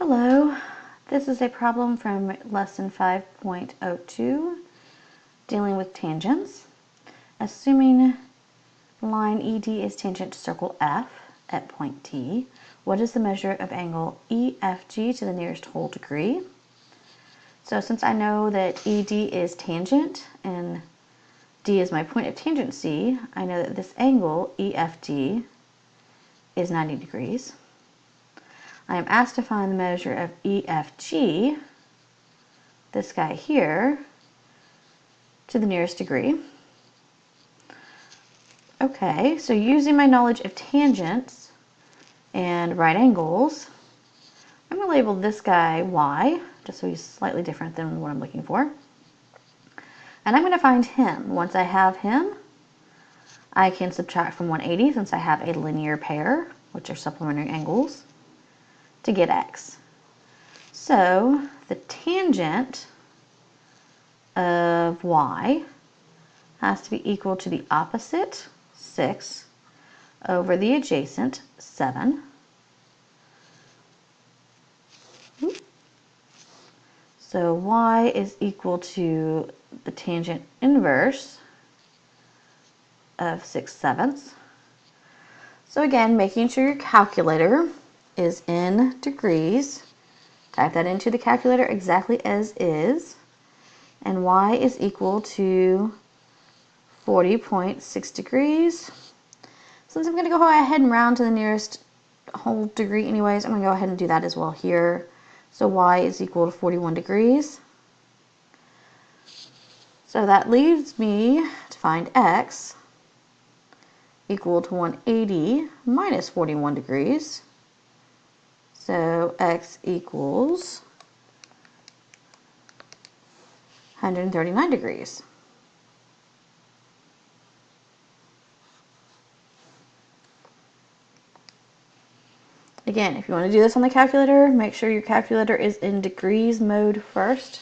Hello, this is a problem from lesson 5.02, dealing with tangents. Assuming line ED is tangent to circle F at point T, what is the measure of angle EFG to the nearest whole degree? So since I know that ED is tangent and D is my point of tangency, I know that this angle EFD is 90 degrees. I am asked to find the measure of EFG, this guy here, to the nearest degree. Okay, so using my knowledge of tangents and right angles, I'm going to label this guy Y, just so he's slightly different than what I'm looking for. And I'm going to find him. Once I have him, I can subtract from 180 since I have a linear pair, which are supplementary angles, to get X. So the tangent of Y has to be equal to the opposite, 6, over the adjacent, 7. So Y is equal to the tangent inverse of 6/7. So again, making sure your calculator is in degrees. Type that into the calculator exactly as is. And Y is equal to 40.6 degrees. Since I'm going to go ahead and round to the nearest whole degree anyways, I'm going to go ahead and do that as well here. So Y is equal to 41 degrees. So that leaves me to find X equal to 180 minus 41 degrees. So X equals 139 degrees. Again, if you want to do this on the calculator, make sure your calculator is in degrees mode first.